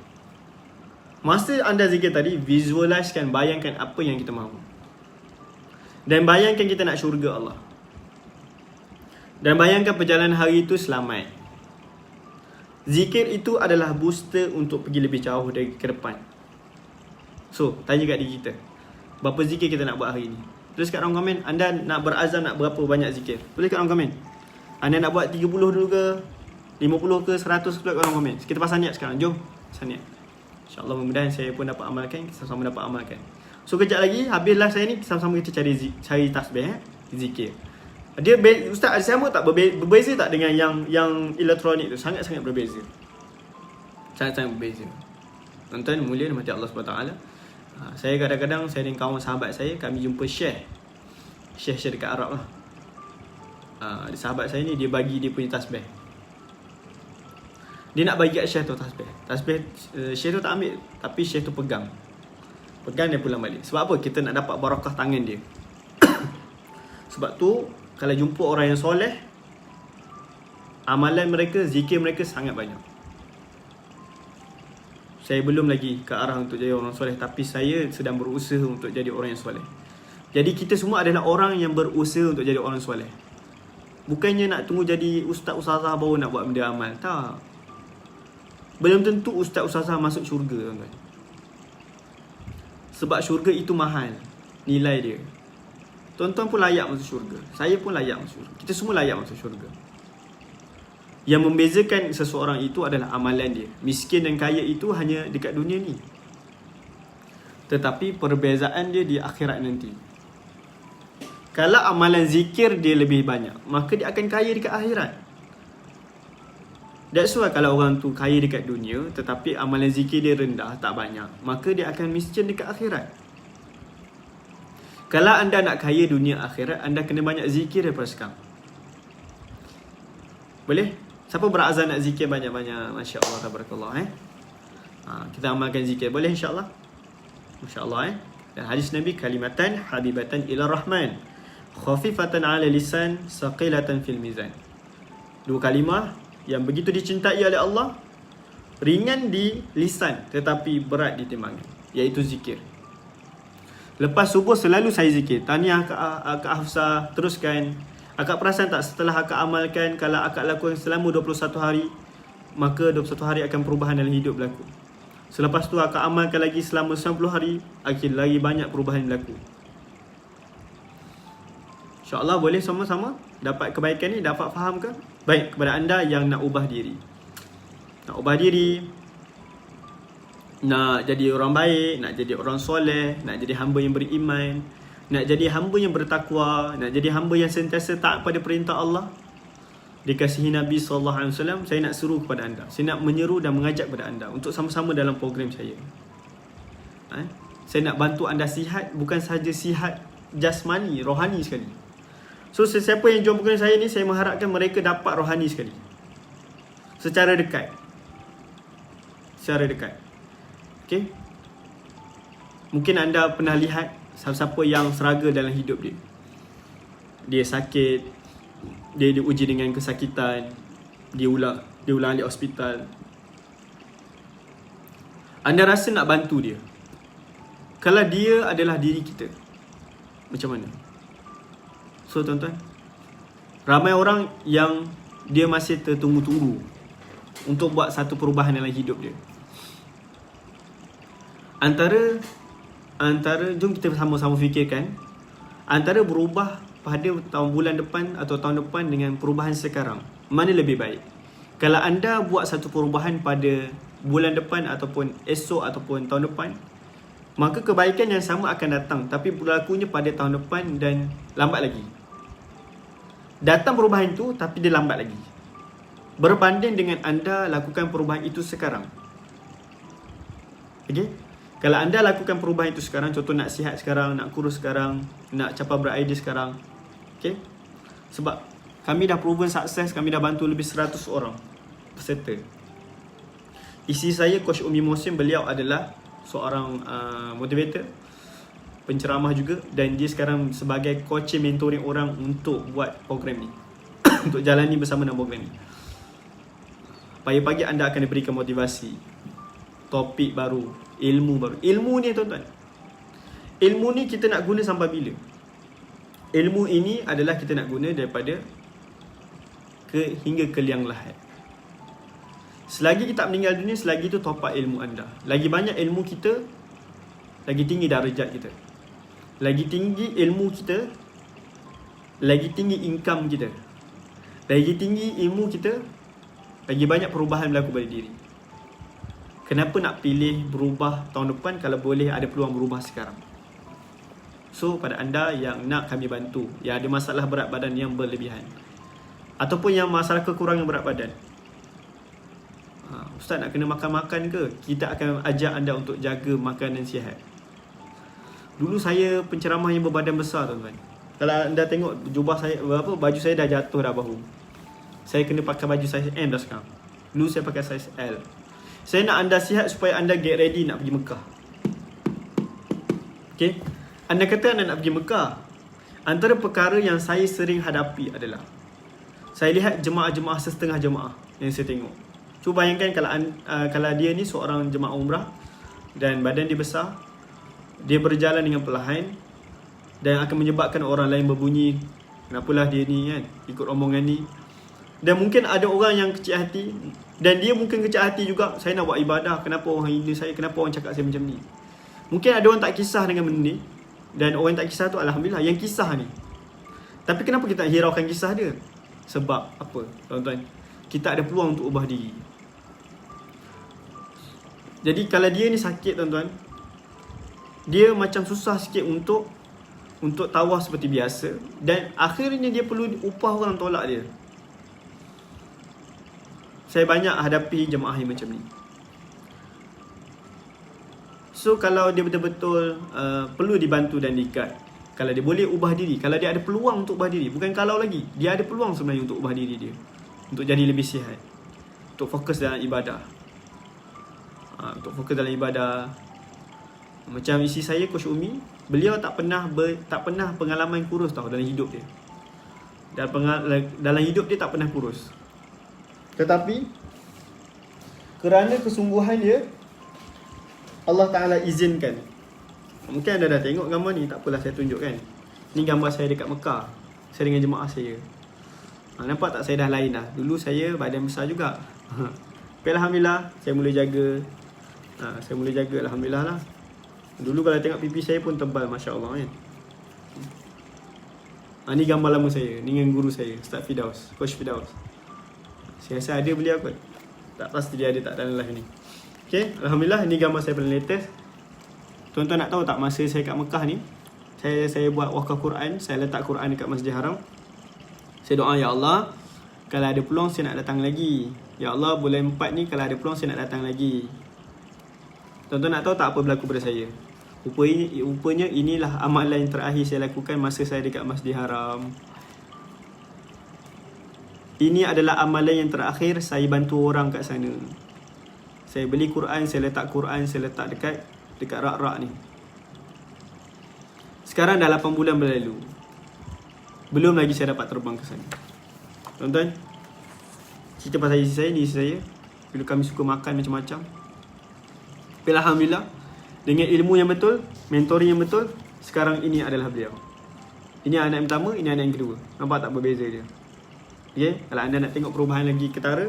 Masa anda zikir tadi, visualisekan, bayangkan apa yang kita mahu. Dan bayangkan kita nak syurga Allah. Dan bayangkan perjalanan hari itu selamat. Zikir itu adalah booster untuk pergi lebih jauh dari ke depan. So, tanya kat diri kita, berapa zikir kita nak buat hari ni? Tulis kat dalam komen, anda nak berazam nak berapa banyak zikir? Tulis kat dalam komen. Anda nak buat 30 dulu ke, 50 ke, 100 ke, kat dalam komen. Kita pasang niat sekarang, jom pasang niat. InsyaAllah mudah-mudahan saya pun dapat amalkan, kita sama-sama dapat amalkan. So kejap lagi, habis live saya ni, sama-sama kita cari tasbih, zikir. Dia Ustaz, sama tak berbeza tak dengan yang elektronik tu? Sangat-sangat berbeza. Sangat-sangat berbeza. Tuan-tuan mulia mati Allah SWT. Saya kadang-kadang, saya dengan kawan sahabat saya, kami jumpa share dekat Arab lah. sahabat saya ni, dia bagi dia punya tasbih. Dia nak bagi kat Syekh tu tasbih. Syekh tu tak ambil, tapi Syekh tu pegang dia pulang balik. Sebab apa? Kita nak dapat barakah tangan dia. Sebab tu kalau jumpa orang yang soleh, amalan mereka, zikir mereka sangat banyak. Saya belum lagi ke arah untuk jadi orang soleh, tapi saya sedang berusaha untuk jadi orang yang soleh. Jadi kita semua adalah orang yang berusaha untuk jadi orang soleh. Bukannya nak tunggu jadi ustaz-ustazah baru nak buat benda amal. Tak. Belum tentu ustaz-ustazah masuk syurga, tuan-tuan. Sebab syurga itu mahal nilai dia. Tuan-tuan pun layak masuk syurga. Saya pun layak masuk syurga. Kita semua layak masuk syurga. Yang membezakan seseorang itu adalah amalan dia. Miskin dan kaya itu hanya dekat dunia ni. Tetapi perbezaan dia di akhirat nanti. Kalau amalan zikir dia lebih banyak, maka dia akan kaya dekat akhirat. That's why kalau orang tu kaya dekat dunia, tetapi amalan zikir dia rendah, tak banyak, maka dia akan miskin dekat akhirat. Kalau anda nak kaya dunia akhirat, anda kena banyak zikir daripada sekarang. Boleh? Siapa berazam nak zikir banyak-banyak? Masya Allah, tabarakallah. Kita amalkan zikir. Boleh insyaAllah? Masya Allah. Dan hadis Nabi, kalimatan habibatan ila rahman, khafifatan ala lisan, saqilatan fil mizan. Dua kalimah yang begitu dicintai oleh Allah, ringan di lisan tetapi berat di timbangan, iaitu zikir. Lepas subuh selalu saya zikir. Tahniah Akak Hafsah, teruskan. Akak perasan tak, setelah akak amalkan, kalau akak lakukan selama 21 hari, maka 21 hari akan perubahan dalam hidup berlaku. Selepas tu akak amalkan lagi selama 90 hari, akan lagi banyak perubahan berlaku. InsyaAllah boleh sama-sama dapat kebaikan ni, dapat faham ke? Baik, kepada anda yang nak ubah diri, nak jadi orang baik, nak jadi orang soleh, nak jadi hamba yang beriman, nak jadi hamba yang bertakwa, nak jadi hamba yang sentiasa taat pada perintah Allah, dikasihi Nabi SAW, saya nak seru kepada anda, saya nak menyeru dan mengajak kepada anda untuk sama-sama dalam program saya. Saya nak bantu anda sihat, bukan sahaja sihat jasmani, rohani sekali. So sesiapa yang join program saya ni, saya mengharapkan mereka dapat rohani sekali, secara dekat. Okay? Mungkin anda pernah lihat siapa-siapa yang struggle dalam hidup dia. Dia sakit, dia diuji dengan kesakitan, dia ulang alik hospital. Anda rasa nak bantu dia. Kalau dia adalah diri kita, macam mana? So tuan-tuan, ramai orang yang dia masih tertunggu-tunggu untuk buat satu perubahan dalam hidup dia. Antara jom kita sama-sama fikirkan, antara berubah pada bulan depan atau tahun depan dengan perubahan sekarang, mana lebih baik? Kalau anda buat satu perubahan pada bulan depan ataupun esok ataupun tahun depan, maka kebaikan yang sama akan datang, tapi berlakunya pada tahun depan dan lambat lagi. Datang perubahan itu tapi dia lambat lagi, berbanding dengan anda lakukan perubahan itu sekarang. Okay? Kalau anda lakukan perubahan itu sekarang, contoh nak sihat sekarang, nak kurus sekarang, nak capai beridea sekarang, okay? Sebab kami dah proven sukses, kami dah bantu lebih 100 orang peserta. Isi saya Coach Umi Mohsin, beliau adalah seorang motivator, penceramah juga, dan dia sekarang sebagai coaching, mentoring orang untuk buat program ni untuk jalani bersama dalam program ni. Pagi-pagi anda akan diberikan motivasi, topik baru, ilmu baru. Ilmu ni tuan-tuan, ilmu ni kita nak guna sampai bila? Ilmu ini adalah kita nak guna daripada hingga ke liang lahat. Selagi kita meninggal dunia, selagi itu top up ilmu anda. Lagi banyak ilmu kita, lagi tinggi darjat kita. Lagi tinggi ilmu kita, lagi tinggi income kita. Lagi tinggi ilmu kita, lagi banyak perubahan berlaku pada diri. Kenapa nak pilih berubah tahun depan kalau boleh ada peluang berubah sekarang? So pada anda yang nak kami bantu, yang ada masalah berat badan yang berlebihan, ataupun yang masalah kekurangan berat badan, Ustaz nak kena makan-makan ke? Kita akan ajak anda untuk jaga makanan sihat. Dulu saya penceramah yang berbadan besar tuan-tuan. Kalau anda tengok jubah saya, baju saya dah jatuh dah bahu. Saya kena pakai baju saiz M dah sekarang. Dulu saya pakai saiz L. Saya nak anda sihat supaya anda get ready nak pergi Mekah. Okay, anda kata anda nak pergi Mekah. Antara perkara yang saya sering hadapi adalah, saya lihat jemaah-jemaah setengah jemaah yang saya tengok. Cuba bayangkan kalau dia ni seorang jemaah umrah dan badan dia besar, dia berjalan dengan perlahan dan akan menyebabkan orang lain berbunyi, kenapalah dia ni kan, ikut rombongan ni. Dan mungkin ada orang yang kecil hati, dan dia mungkin kecil hati juga, saya nak buat ibadah, kenapa orang ini saya, kenapa orang cakap saya macam ni. Mungkin ada orang tak kisah dengan benda ni, dan orang yang tak kisah tu alhamdulillah yang kisah ni. Tapi kenapa kita nak hiraukan kisah dia? Sebab apa tuan-tuan? Kita ada peluang untuk ubah diri. Jadi kalau dia ni sakit tuan-tuan, dia macam susah sikit untuk tawaf seperti biasa, dan akhirnya dia perlu upah orang tolak dia. Saya banyak hadapi jemaah yang macam ni. So kalau dia betul-betul perlu dibantu dan diikat, kalau dia boleh ubah diri, kalau dia ada peluang untuk ubah diri, bukan kalau lagi, dia ada peluang sebenarnya untuk ubah diri dia, untuk jadi lebih sihat, untuk fokus dalam ibadah, untuk fokus dalam ibadah. Macam isi saya, Coach Umi, beliau tak pernah pengalaman kurus tau dalam hidup dia. Dalam hidup dia tak pernah kurus. Tetapi kerana kesungguhan dia, Allah Ta'ala izinkan. Mungkin anda dah tengok gambar ni, tak apalah saya tunjukkan. Ni gambar saya dekat Mekah, saya dengan jemaah saya. Nampak tak saya dah lain dah. Dulu saya badan besar juga. Tapi alhamdulillah saya mula jaga. Saya mula jaga alhamdulillah lah. Dulu kalau tengok pipi saya pun tebal, Masya Allah kan. Ni gambar lama saya, ni dengan guru saya, Ustaz Firdaus, Coach Firdaus. Saya rasa ada beliau kot, tak pasti dia ada tak dalam live ni. Okay, alhamdulillah ni gambar saya paling latest. Tuan-tuan nak tahu tak, masa saya kat Mekah ni, saya buat wakaf Quran, saya letak Quran dekat Masjid Haram. Saya doa, Ya Allah, kalau ada peluang saya nak datang lagi. Ya Allah, bulan 4 ni kalau ada peluang saya nak datang lagi. Tuan-tuan nak tahu tak apa berlaku pada saya? Rupanya inilah amalan yang terakhir saya lakukan masa saya dekat Masjid Haram. Ini adalah amalan yang terakhir saya bantu orang kat sana. Saya beli Quran, saya letak dekat rak-rak ni. Sekarang dah 8 bulan berlalu. Belum lagi saya dapat terbang ke sana. Tuan-tuan, cerita pasal isi saya, ni isi saya. Bila kami suka makan macam-macam. Tapi alhamdulillah, dengan ilmu yang betul, mentoring yang betul, sekarang ini adalah beliau. Ini anak yang pertama, ini anak yang kedua. Nampak tak berbeza dia? Okay? Kalau anda nak tengok perubahan lagi ketara,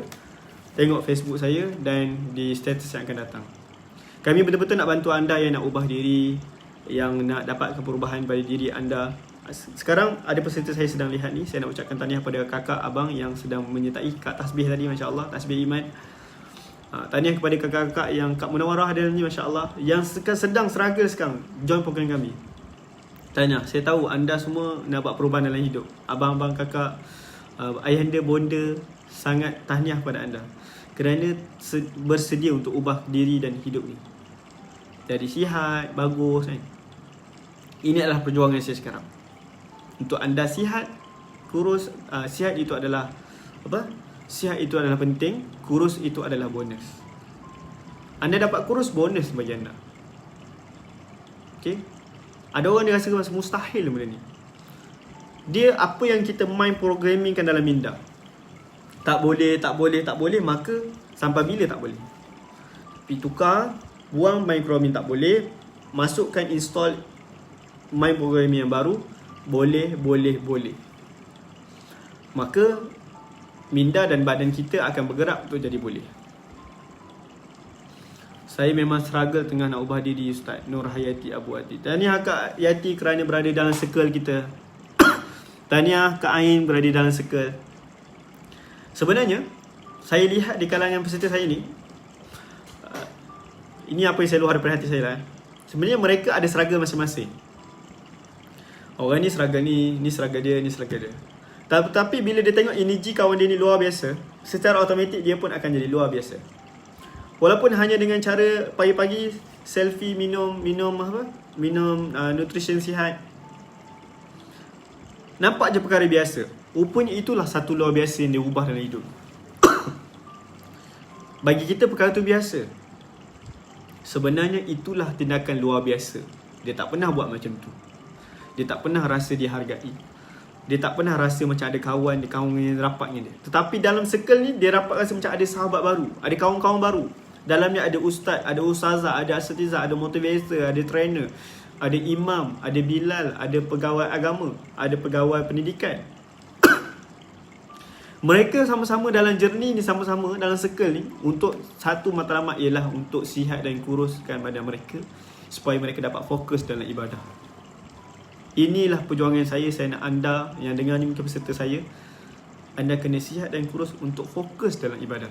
tengok Facebook saya dan di status yang akan datang. Kami betul-betul nak bantu anda yang nak ubah diri, yang nak dapatkan perubahan pada diri anda. Sekarang ada peserta saya sedang lihat ni. Saya nak ucapkan tahniah pada kakak, abang yang sedang menyertai Kak Tasbih tadi, Masya Allah, Tasbih Iman. Tahniah kepada kakak-kakak yang Kak Munawarah ada ni, Masya Allah, yang sedang struggle sekarang join program kami. Tahniah, saya tahu anda semua nak buat perubahan dalam hidup. Abang-abang, kakak, ayahanda, bonda, sangat tahniah pada anda kerana bersedia untuk ubah diri dan hidup ni jadi sihat, bagus kan. Ini adalah perjuangan saya sekarang. Untuk anda sihat, kurus, sihat itu adalah apa? Sihat itu adalah penting, kurus itu adalah bonus. Anda dapat kurus, bonus bagi anda. Okay? Ada orang yang rasa masa mustahil benda ni. Dia apa yang kita mind programmingkan dalam minda, tak boleh, maka sampai bila tak boleh. Tapi tukar, buang mind programming tak boleh, masukkan install mind programming yang baru, boleh. Maka minda dan badan kita akan bergerak untuk jadi boleh. Saya memang struggle tengah nak ubah diri, Ustaz Nur Hayati Abu Adi. Tahniah Kak Yati kerana berada dalam circle kita. Tahniah Kak Ain berada dalam circle. Sebenarnya saya lihat di kalangan peserta saya ni, ini apa yang saya luar daripada hati saya lah. Sebenarnya mereka ada struggle masing-masing. Orang ni struggle ni struggle dia, ni struggle dia. Tapi bila dia tengok energi kawan dia ni luar biasa, secara automatik dia pun akan jadi luar biasa. Walaupun hanya dengan cara pagi-pagi selfie minum nutrition sihat. Nampak je perkara biasa. Rupanya itulah satu luar biasa yang dia ubah dalam hidup. Bagi kita perkara tu biasa. Sebenarnya itulah tindakan luar biasa. Dia tak pernah buat macam tu. Dia tak pernah rasa dihargai. Dia tak pernah rasa macam ada kawan yang rapat dengan dia. Tetapi dalam circle ni, dia rapat rasa macam ada sahabat baru, ada kawan-kawan baru. Dalamnya ada ustaz, ada ustazah, ada asatizah, ada motivator, ada trainer, ada imam, ada bilal, ada pegawai agama, ada pegawai pendidikan. Mereka sama-sama dalam journey ni, sama-sama dalam circle ni, untuk satu matlamat ialah untuk sihat dan kuruskan badan mereka, supaya mereka dapat fokus dalam ibadah. Inilah perjuangan saya nak anda yang dengar ni, mungkin peserta saya, anda kena sihat dan kurus untuk fokus dalam ibadah.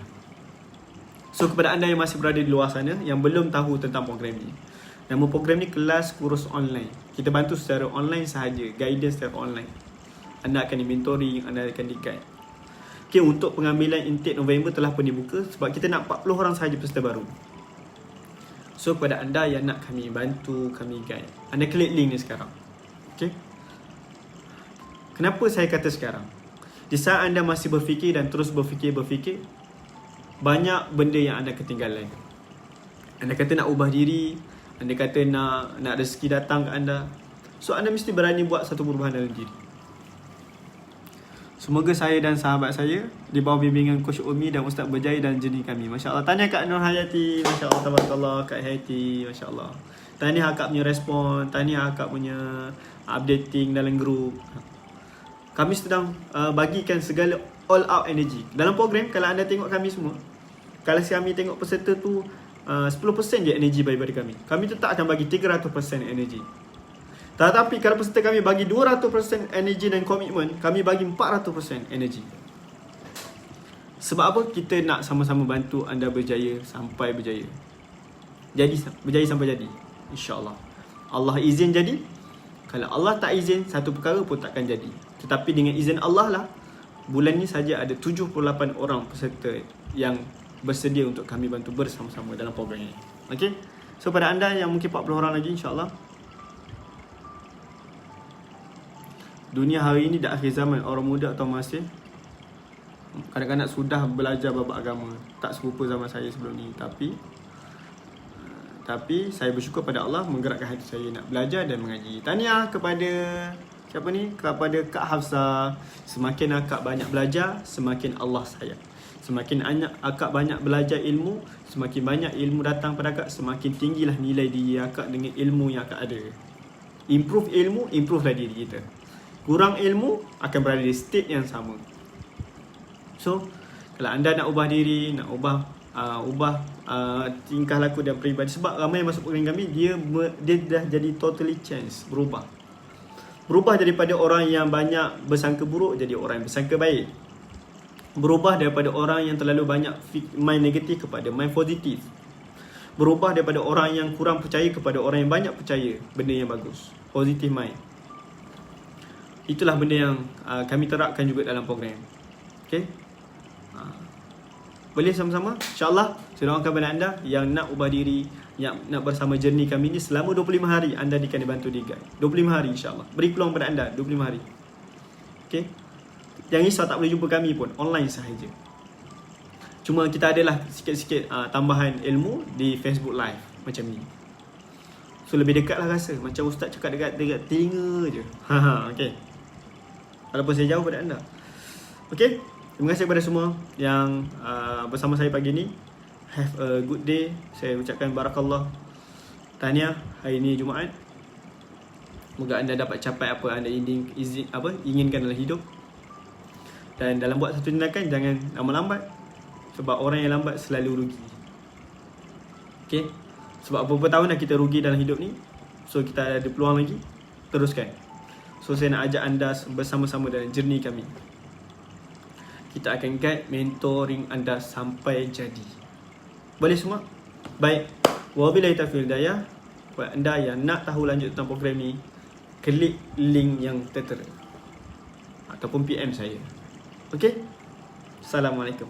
So kepada anda yang masih berada di luar sana, yang belum tahu tentang program ni, nama program ni Kelas Kurus Online. Kita bantu secara online sahaja, guidance secara online. Anda akan di-mentoring, anda akan di-guide. Okay, untuk pengambilan intake November telah pun dibuka sebab kita nak 40 orang sahaja peserta baru. So kepada anda yang nak kami bantu, kami guide, anda klik link ni sekarang. Okay. Kenapa saya kata sekarang? Di saat anda masih berfikir dan terus berfikir, banyak benda yang anda ketinggalan. Anda kata nak ubah diri, anda kata nak rezeki datang ke anda. So anda mesti berani buat satu perubahan dalam diri. Semoga saya dan sahabat saya di bawah bimbingan Coach Umi dan Ustaz berjaya dalam journey kami. Masya Allah. Tanya Kak Nur Hayati. Masya Allah. Tabarakallah. Kak Hayati. Masya Allah. Tahniah akak punya respon. Tahniah akak punya updating dalam grup. Kami sedang bagikan segala all out energy. Dalam program, kalau anda tengok kami semua, kalau kami tengok peserta tu 10% je energy daripada kami. Kami tetap akan bagi 300% energy. Tetapi kalau peserta kami bagi 200% energy dan komitmen, kami bagi 400% energy. Sebab apa? Kita nak sama-sama bantu anda berjaya sampai berjaya. Berjaya sampai jadi, InsyaAllah. Allah izin jadi. Kalau Allah tak izin, satu perkara pun takkan jadi. Tetapi dengan izin Allah lah, bulan ni saja ada 78 orang peserta yang bersedia untuk kami bantu bersama-sama dalam program ini. Okay? So pada anda yang mungkin 40 orang lagi, InsyaAllah, dunia hari ini dah akhir zaman. Orang muda atau masih kanak-kanak sudah belajar babak agama. Tak serupa zaman saya sebelum ni. Tapi saya bersyukur pada Allah menggerakkan hati saya nak belajar dan mengaji. Tahniah kepada siapa ni? Kepada Kak Hafsah. Semakin akak banyak belajar, semakin Allah sayang. Semakin akak banyak belajar ilmu, semakin banyak ilmu datang pada akak, semakin tinggilah nilai diri akak dengan ilmu yang akak ada. Improve ilmu, improve lah diri kita. Kurang ilmu, akan berada di state yang sama. So, kalau anda nak ubah diri, nak ubah tingkah laku dan peribadi, sebab ramai yang masuk program kami, dia dah jadi totally change, berubah daripada orang yang banyak bersangka buruk jadi orang yang bersangka baik. Berubah daripada orang yang terlalu banyak mind negatif kepada mind positif. Berubah daripada orang yang kurang percaya kepada orang yang banyak percaya benda yang bagus, positive mind. Itulah benda yang kami terapkan juga dalam program. Okay, boleh sama-sama, InsyaAllah. Saya doakan kepada anda yang nak ubah diri, yang nak bersama journey kami ni selama 25 hari, anda akan dibantu di guide 25 hari, InsyaAllah. Beri peluang pada anda 25 hari. Okay, jangan risau tak boleh jumpa kami pun, online sahaja. Cuma kita adalah sikit-sikit tambahan ilmu di Facebook Live macam ni. So lebih dekat lah rasa, macam ustaz cakap dekat telinga je. Okay, walaupun saya jauh pada anda. Okay, terima kasih kepada semua yang bersama saya pagi ni. Have a good day. Saya ucapkan barakallah. Tahniah, hari ni Jumaat. Semoga anda dapat capai apa anda inginkan dalam hidup. Dan dalam buat satu tindakan, jangan lambat-lambat. Sebab orang yang lambat selalu rugi. Okay, sebab beberapa tahun dah kita rugi dalam hidup ni. So kita ada peluang lagi, teruskan. So saya nak ajak anda bersama-sama dalam journey kami. Kita akan guide, mentoring anda sampai jadi. Boleh semua? Baik. Wabillahi taufiq wal hidayah. Buat anda yang nak tahu lanjut tentang program ni, klik link yang tertera ataupun PM saya. Okey? Assalamualaikum.